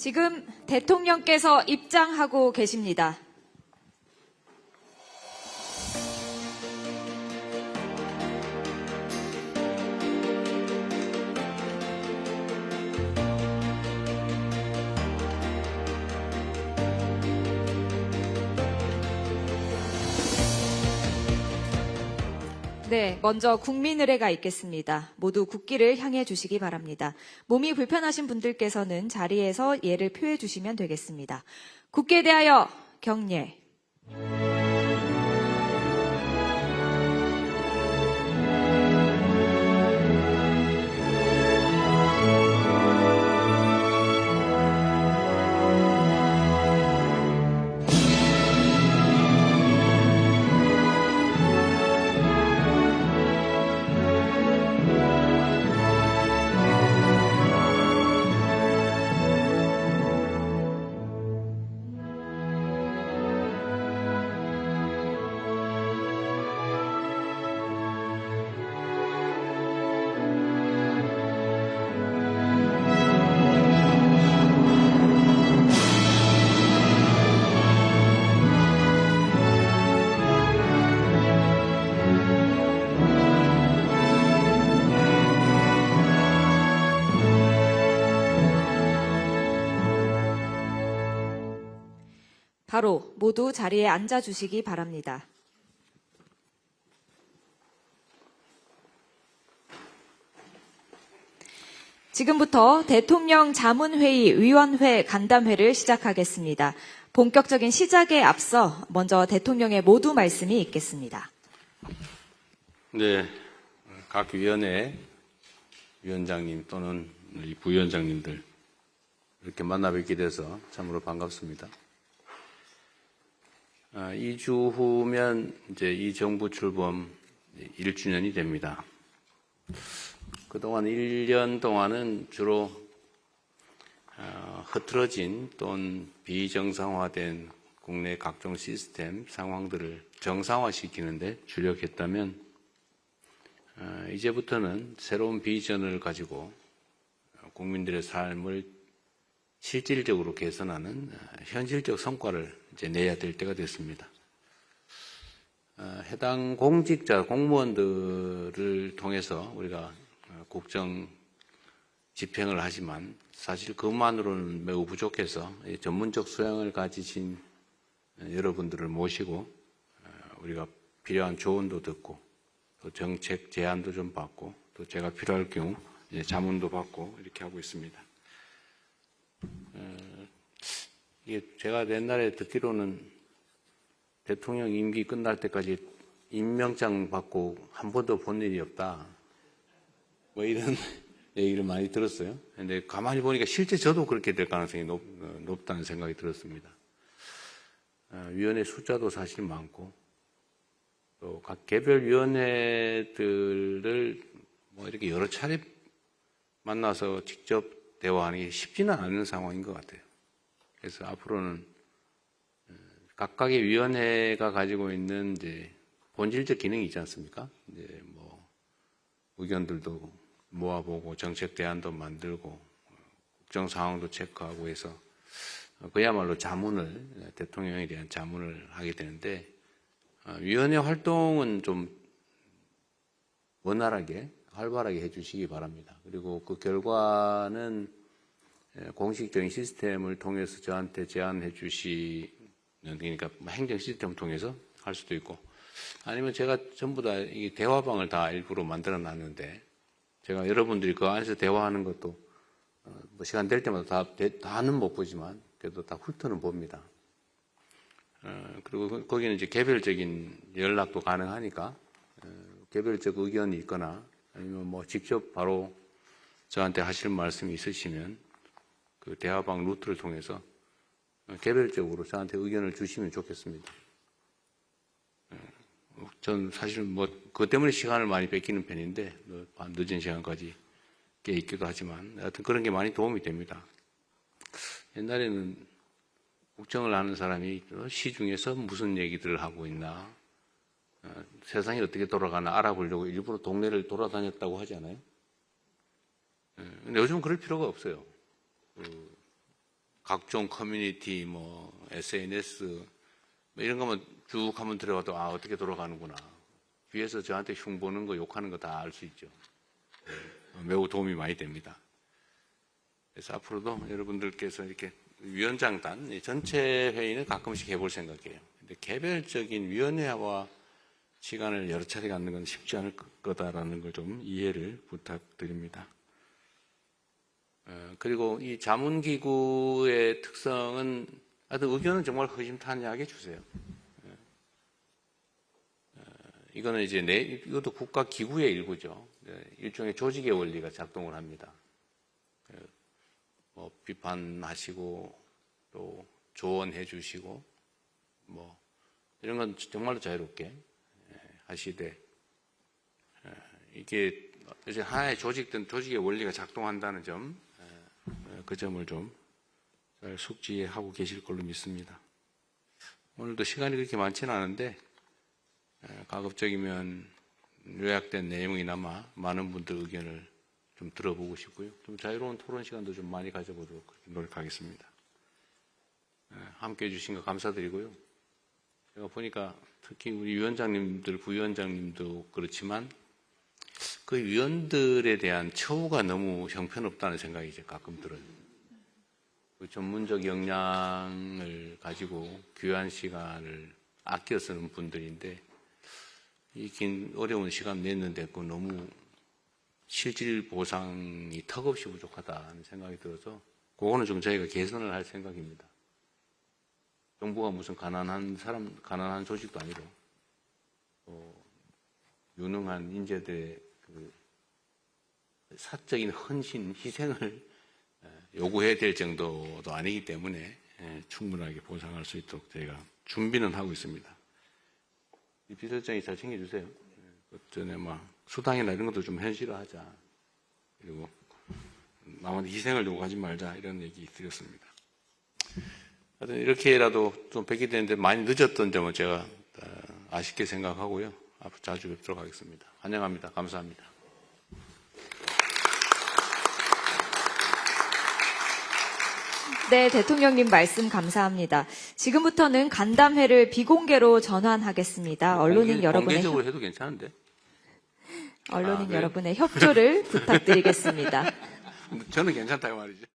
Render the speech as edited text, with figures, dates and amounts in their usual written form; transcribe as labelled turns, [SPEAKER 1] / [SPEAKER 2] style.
[SPEAKER 1] 지금 대통령께서 입장하고 계십니다. 네, 먼저 국민의례가 있겠습니다. 모두 국기를 향해 주시기 바랍니다. 몸이 불편하신 분들께서는 자리에서 예를 표해 주시면 되겠습니다. 국기에 대하여 경례. 바로 모두 자리에 앉아 주시기 바랍니다. 지금부터 대통령 자문회의 위원회 간담회를 시작하겠습니다. 본격적인 시작에 앞서 먼저 대통령의 모두 말씀이 있겠습니다.
[SPEAKER 2] 네, 각 위원회 위원장님 또는 이 부위원장님들 이렇게 만나 뵙게 돼서 참으로 반갑습니다. 2주 후면 이제 이 정부 출범 1주년이 됩니다. 그동안 1년 동안은 주로 흐트러진 또는 비정상화된 국내 각종 시스템 상황들을 정상화시키는데 주력했다면 이제부터는 새로운 비전을 가지고 국민들의 삶을 실질적으로 개선하는 현실적 성과를 이제 내야 될 때가 됐습니다. 해당 공직자, 공무원들을 통해서 우리가 국정 집행을 하지만 사실 그것만으로는 매우 부족해서 전문적 소양을 가지신 여러분들을 모시고 우리가 필요한 조언도 듣고 또 정책 제안도 좀 받고 또 제가 필요할 경우 이제 자문도 받고 이렇게 하고 있습니다. 이게 제가 옛날에 듣기로는 대통령 임기 끝날 때까지 임명장 받고 한 번도 본 일이 없다. 뭐 이런 얘기를 많이 들었어요. 근데 가만히 보니까 실제 저도 그렇게 될 가능성이 높다는 생각이 들었습니다. 위원회 숫자도 사실 많고 또 각 개별 위원회들을 뭐 이렇게 여러 차례 만나서 직접 대화하는 게 쉽지는 않은 상황인 것 같아요. 그래서 앞으로는 각각의 위원회가 가지고 있는 이제 본질적 기능이 있지 않습니까? 이제 뭐 의견들도 모아보고 정책 대안도 만들고 국정 상황도 체크하고 해서 그야말로 자문을 대통령에 대한 자문을 하게 되는데 위원회 활동은 좀 원활하게 활발하게 해주시기 바랍니다. 그리고 그 결과는 공식적인 시스템을 통해서 저한테 제안해 주시는, 그러니까 행정 시스템을 통해서 할 수도 있고, 아니면 제가 전부 다 이 대화방을 다 일부러 만들어 놨는데, 제가 여러분들이 그 안에서 대화하는 것도, 뭐 시간 될 때마다 다는 못 보지만, 그래도 다 훑어는 봅니다. 그리고 거기는 이제 개별적인 연락도 가능하니까, 개별적 의견이 있거나, 아니면 뭐 직접 바로 저한테 하실 말씀이 있으시면, 그 대화방 루트를 통해서 개별적으로 저한테 의견을 주시면 좋겠습니다. 전 사실 뭐 그것 때문에 시간을 많이 뺏기는 편인데 늦은 시간까지 깨 있기도 하지만 하여튼 그런 게 많이 도움이 됩니다. 옛날에는 국정을 하는 사람이 시중에서 무슨 얘기들을 하고 있나, 세상이 어떻게 돌아가나 알아보려고 일부러 동네를 돌아다녔다고 하잖아요. 근데 요즘은 그럴 필요가 없어요. 각종 커뮤니티, 뭐 SNS 뭐 이런 거만 쭉 한번 들어가도 아 어떻게 돌아가는구나. 위에서 저한테 흉 보는 거 욕하는 거 다 알 수 있죠. 매우 도움이 많이 됩니다. 그래서 앞으로도 여러분들께서 이렇게 위원장단 전체 회의는 가끔씩 해볼 생각이에요. 근데 개별적인 위원회와 시간을 여러 차례 갖는 건 쉽지 않을 거다라는 걸 좀 이해를 부탁드립니다. 그리고 이 자문기구의 특성은 하여튼 의견은 정말 허심탄회하게 주세요. 이거는 이제 이것도 국가기구의 일부죠. 일종의 조직의 원리가 작동을 합니다. 뭐 비판하시고 또 조언해 주시고 뭐 이런 건 정말로 자유롭게 하시되 이게 이제 하나의 조직된 조직의 원리가 작동한다는 점, 그 점을 좀 잘 숙지하고 계실 걸로 믿습니다. 오늘도 시간이 그렇게 많지는 않은데 가급적이면 요약된 내용이나마 많은 분들 의견을 좀 들어보고 싶고요. 좀 자유로운 토론 시간도 좀 많이 가져보도록 노력하겠습니다. 함께 해주신 거 감사드리고요. 제가 보니까 특히 우리 위원장님들, 부위원장님도 그렇지만 그 위원들에 대한 처우가 너무 형편없다는 생각이 이제 가끔 들어요. 그 전문적 역량을 가지고 귀한 시간을 아껴 쓰는 분들인데 이 긴 어려운 시간 냈는데 그 너무 실질 보상이 턱없이 부족하다는 생각이 들어서 그거는 좀 저희가 개선을 할 생각입니다. 정부가 무슨 가난한 조직도 아니고 유능한 인재들의 그 사적인 헌신, 희생을 요구해야 될 정도도 아니기 때문에 충분하게 보상할 수 있도록 저희가 준비는 하고 있습니다. 이 비서장이 잘 챙겨주세요. 그 전에 막 수당이나 이런 것도 좀 현실화하자. 그리고 남한테 희생을 요구하지 말자 이런 얘기 드렸습니다. 하여튼 이렇게라도 좀 뵙게 되는데 많이 늦었던 점은 제가 아쉽게 생각하고요. 앞으로 자주 뵙도록 하겠습니다. 환영합니다. 감사합니다.
[SPEAKER 1] 네, 대통령님 말씀 감사합니다. 지금부터는 간담회를 비공개로 전환하겠습니다.
[SPEAKER 2] 공개적으로 해도 괜찮은데?
[SPEAKER 1] 언론인 여러분의 협조를 부탁드리겠습니다.
[SPEAKER 2] 저는 괜찮다고 말이죠.